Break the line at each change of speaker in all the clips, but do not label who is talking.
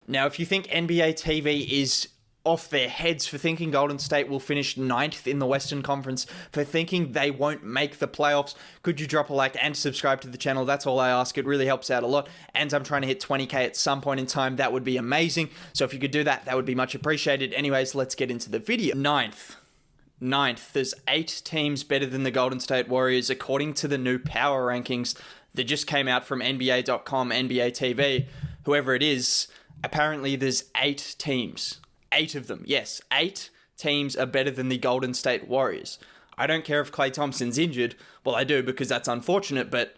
Now, if you think NBA TV is off their heads for thinking Golden State will finish 9th in the Western Conference, for thinking they won't make the playoffs, could you drop a like and subscribe to the channel? That's all I ask. It really helps out a lot. And I'm trying to hit 20k at some point in time. That would be amazing. So if you could do that, that would be much appreciated. Anyways, let's get into the video. Ninth. There's 8 teams better than the Golden State Warriors according to the new power rankings that just came out from NBA.com, NBA TV, whoever it is. Apparently there's 8 teams. 8 of them. Yes, 8 teams are better than the Golden State Warriors. I don't care if Klay Thompson's injured. Well, I do, because that's unfortunate, but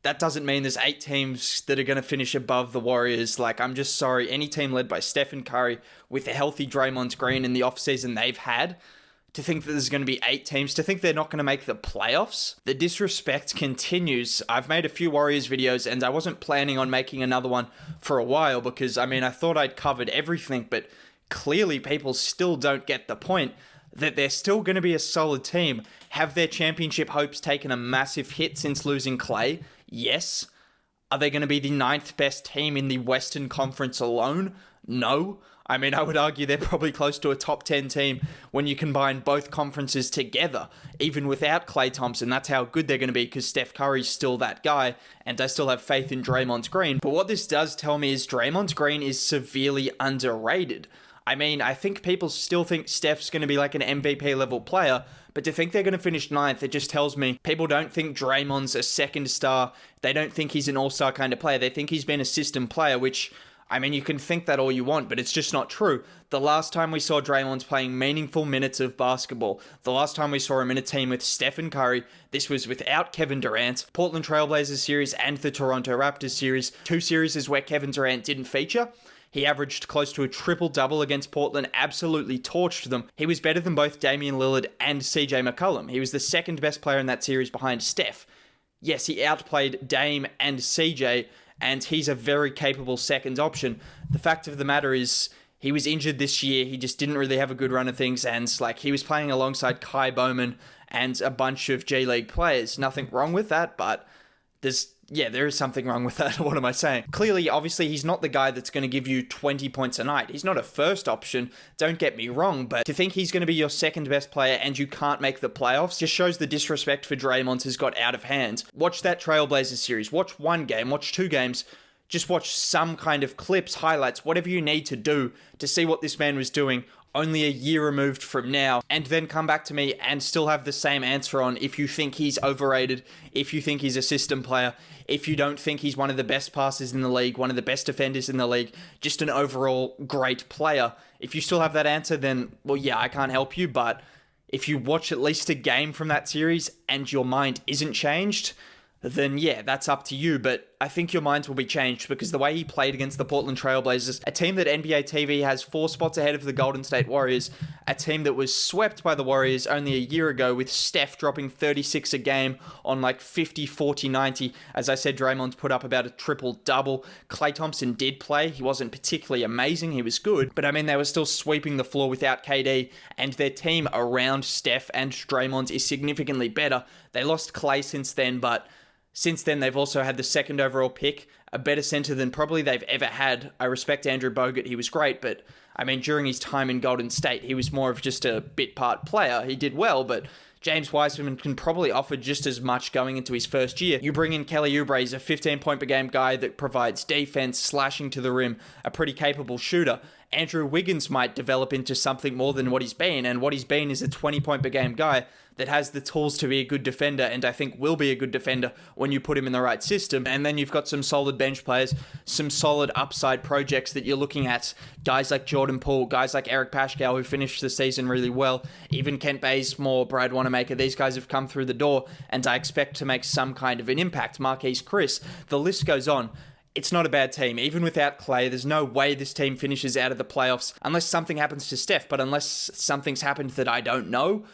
that doesn't mean there's 8 teams that are going to finish above the Warriors. Like, I'm just sorry. Any team led by Stephen Curry with a healthy Draymond Green in the offseason they've had, to think that there's going to be 8 teams, to think they're not going to make the playoffs, the disrespect continues. I've made a few Warriors videos, and I wasn't planning on making another one for a while because, I thought I'd covered everything, but clearly people still don't get the point that they're still going to be a solid team. Have their championship hopes taken a massive hit since losing Klay? Yes. Are they going to be the 9th best team in the Western Conference alone? No. I would argue they're probably close to a top 10 team when you combine both conferences together. Even without Klay Thompson, that's how good they're going to be, because Steph Curry's still that guy, and I still have faith in Draymond Green. But what this does tell me is Draymond Green is severely underrated. I think people still think Steph's going to be like an MVP level player, but to think they're going to finish 9th, it just tells me people don't think Draymond's a second star. They don't think he's an all-star kind of player. They think he's been a system player, which, you can think that all you want, but it's just not true. The last time we saw Draymond playing meaningful minutes of basketball, the last time we saw him in a team with Stephen Curry, this was without Kevin Durant. Portland Trailblazers series and the Toronto Raptors series, 2 series where Kevin Durant didn't feature. He averaged close to a triple-double against Portland, absolutely torched them. He was better than both Damian Lillard and CJ McCollum. He was the second best player in that series behind Steph. Yes, he outplayed Dame and CJ, and he's a very capable second option. The fact of the matter is, he was injured this year. He just didn't really have a good run of things, and he was playing alongside Kai Bowman and a bunch of G League players. Nothing wrong with that, but there is something wrong with that. What am I saying? Clearly, obviously, he's not the guy that's going to give you 20 points a night. He's not a first option, don't get me wrong, but to think he's going to be your second best player and you can't make the playoffs just shows the disrespect for Draymond has got out of hand. Watch that Trailblazers series. Watch 1 game, watch 2 games. Just watch some kind of clips, highlights, whatever you need to do to see what this man was doing only a year removed from now, and then come back to me and still have the same answer on if you think he's overrated, if you think he's a system player, if you don't think he's one of the best passers in the league, one of the best defenders in the league, just an overall great player. If you still have that answer, then, well, yeah, I can't help you, but if you watch at least a game from that series and your mind isn't changed, then yeah, that's up to you, but I think your minds will be changed because the way he played against the Portland Trailblazers, a team that NBA TV has 4 spots ahead of the Golden State Warriors, a team that was swept by the Warriors only a year ago with Steph dropping 36 a game on 50, 40, 90. As I said, Draymond put up about a triple-double. Klay Thompson did play. He wasn't particularly amazing. He was good, but they were still sweeping the floor without KD, and their team around Steph and Draymond is significantly better. They lost Klay since then, but since then, they've also had the 2nd overall pick, a better center than probably they've ever had. I respect Andrew Bogut. He was great, but during his time in Golden State, he was more of just a bit part player. He did well, but James Wiseman can probably offer just as much going into his first year. You bring in Kelly Oubre, he's a 15-point-per-game guy that provides defense, slashing to the rim, a pretty capable shooter. Andrew Wiggins might develop into something more than what he's been, and what he's been is a 20-point-per-game guy that has the tools to be a good defender, and I think will be a good defender when you put him in the right system. And then you've got some solid bench players, some solid upside projects that you're looking at. Guys like Jordan Poole, guys like Eric Paschal, who finished the season really well. Even Kent Bazemore, Brad Wanamaker, these guys have come through the door, and I expect to make some kind of an impact. Marquise Chris, the list goes on. It's not a bad team. Even without Klay, there's no way this team finishes out of the playoffs unless something happens to Steph, but unless something's happened that I don't know.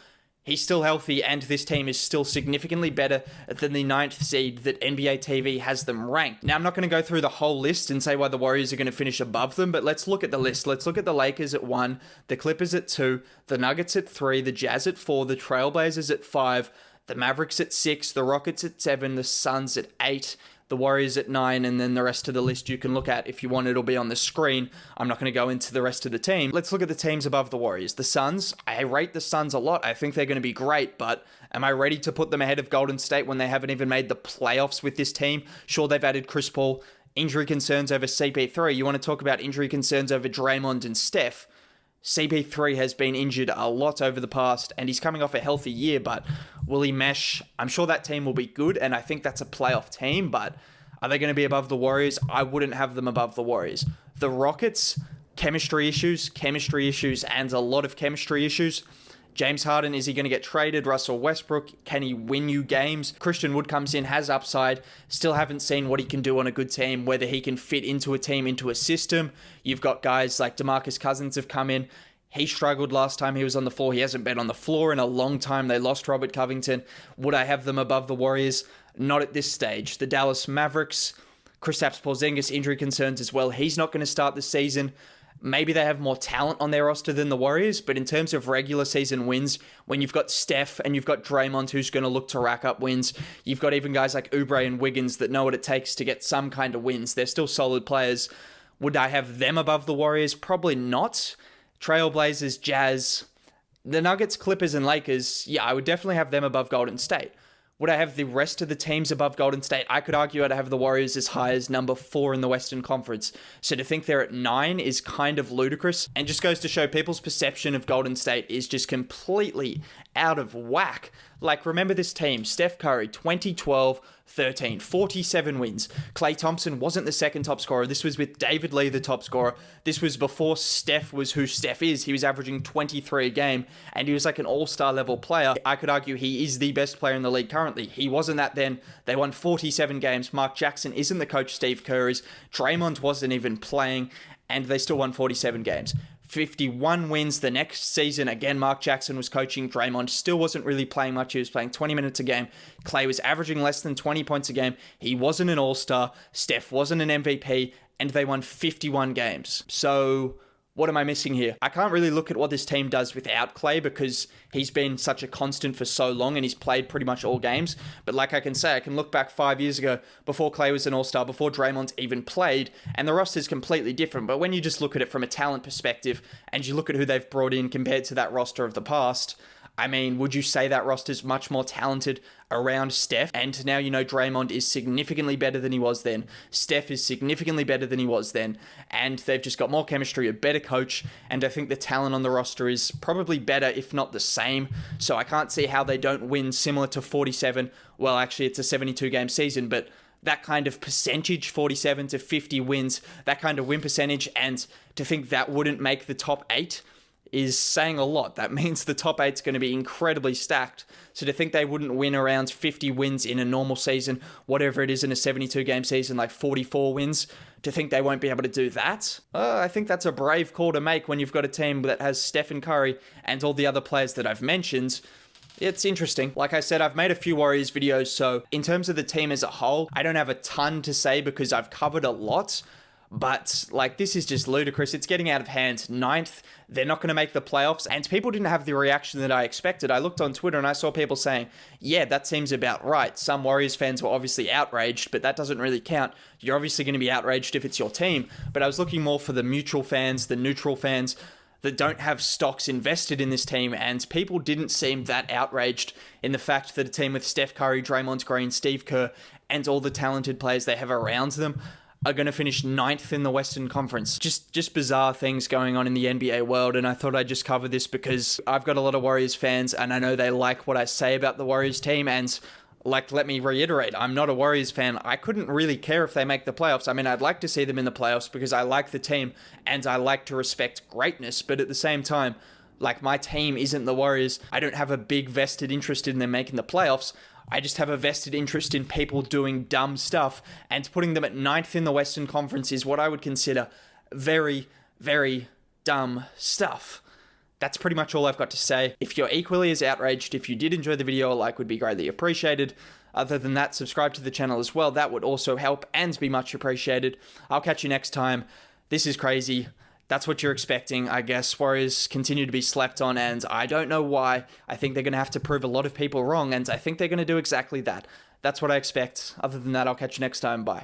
He's still healthy, and this team is still significantly better than the 9th seed that NBA TV has them ranked. Now, I'm not going to go through the whole list and say why the Warriors are going to finish above them, but let's look at the list. Let's look at the Lakers at 1, the Clippers at 2, the Nuggets at 3, the Jazz at 4, the Trailblazers at 5, the Mavericks at 6, the Rockets at 7, the Suns at 8, the Warriors at 9, and then the rest of the list you can look at if you want. It'll be on the screen. I'm not going to go into the rest of the team. Let's look at the teams above the Warriors. The Suns, I rate the Suns a lot. I think they're going to be great, but am I ready to put them ahead of Golden State when they haven't even made the playoffs with this team? Sure, they've added Chris Paul. Injury concerns over CP3. You want to talk about injury concerns over Draymond and Steph. CP3 has been injured a lot over the past, and he's coming off a healthy year, but will he mesh? I'm sure that team will be good, and I think that's a playoff team, but are they going to be above the Warriors? I wouldn't have them above the Warriors. The Rockets, chemistry issues, and a lot of chemistry issues. James Harden, is he going to get traded? Russell Westbrook, can he win you games? Christian Wood comes in, has upside. Still haven't seen what he can do on a good team, whether he can fit into a team, into a system. You've got guys like DeMarcus Cousins have come in. He struggled last time he was on the floor. He hasn't been on the floor in a long time. They lost Robert Covington. Would I have them above the Warriors? Not at this stage. The Dallas Mavericks, Kristaps Porzingis, injury concerns as well. He's not going to start this season. Maybe they have more talent on their roster than the Warriors, but in terms of regular season wins, when you've got Steph and you've got Draymond who's going to look to rack up wins, you've got even guys like Oubre and Wiggins that know what it takes to get some kind of wins. They're still solid players. Would I have them above the Warriors? Probably not. Trailblazers, Jazz, the Nuggets, Clippers, and Lakers, yeah, I would definitely have them above Golden State. Would I have the rest of the teams above Golden State? I could argue I'd have the Warriors as high as number 4 in the Western Conference. So to think they're at 9 is kind of ludicrous, and just goes to show people's perception of Golden State is just completely out of whack. Like, remember this team, Steph Curry, 2012-13, 47 wins. Klay Thompson wasn't the second top scorer. This was with David Lee, the top scorer. This was before Steph was who Steph is. He was averaging 23 a game, and he was like an all-star level player. I could argue he is the best player in the league currently. He wasn't that then. They won 47 games. Mark Jackson isn't the coach Steve Kerr is. Draymond wasn't even playing, and they still won 47 games. 51 wins the next season. Again, Mark Jackson was coaching. Draymond still wasn't really playing much. He was playing 20 minutes a game. Klay was averaging less than 20 points a game. He wasn't an all-star. Steph wasn't an MVP, and they won 51 games. So what am I missing here? I can't really look at what this team does without Klay because he's been such a constant for so long and he's played pretty much all games. But like I can say, I can look back 5 years ago before Klay was an all-star, before Draymond even played, and the roster's completely different. But when you just look at it from a talent perspective and you look at who they've brought in compared to that roster of the past, I mean, would you say that roster's much more talented around Steph? And now you know Draymond is significantly better than he was then. Steph is significantly better than he was then. And they've just got more chemistry, a better coach, and I think the talent on the roster is probably better, if not the same. So I can't see how they don't win similar to 47. Well, actually, it's a 72-game season, but that kind of percentage, 47 to 50 wins, that kind of win percentage, and to think that wouldn't make the top 8 is saying a lot. That means the top 8's going to be incredibly stacked. So to think they wouldn't win around 50 wins in a normal season, whatever it is in a 72-game season, like 44 wins, to think they won't be able to do that, I think that's a brave call to make when you've got a team that has Stephen Curry and all the other players that I've mentioned. It's interesting. Like I said, I've made a few Warriors videos, so in terms of the team as a whole, I don't have a ton to say because I've covered a lot. But, like, this is just ludicrous. It's getting out of hand. 9th, they're not going to make the playoffs. And people didn't have the reaction that I expected. I looked on Twitter and I saw people saying, yeah, that seems about right. Some Warriors fans were obviously outraged, but that doesn't really count. You're obviously going to be outraged if it's your team. But I was looking more for the mutual fans, the neutral fans that don't have stocks invested in this team. And people didn't seem that outraged in the fact that a team with Steph Curry, Draymond Green, Steve Kerr, and all the talented players they have around them are going to finish 9th in the Western Conference. Just bizarre things going on in the NBA world, and I thought I'd just cover this because I've got a lot of Warriors fans, and I know they like what I say about the Warriors team, and like, let me reiterate, I'm not a Warriors fan. I couldn't really care if they make the playoffs. I mean, I'd like to see them in the playoffs because I like the team, and I like to respect greatness, but at the same time, like, my team isn't the Warriors. I don't have a big vested interest in them making the playoffs. I just have a vested interest in people doing dumb stuff, and putting them at 9th in the Western Conference is what I would consider very, very dumb stuff. That's pretty much all I've got to say. If you're equally as outraged, if you did enjoy the video, a like would be greatly appreciated. Other than that, subscribe to the channel as well. That would also help and be much appreciated. I'll catch you next time. This is crazy. That's what you're expecting, I guess. Warriors continue to be slept on, and I don't know why. I think they're going to have to prove a lot of people wrong, and I think they're going to do exactly that. that's what I expect. Other than that, I'll catch you next time. Bye.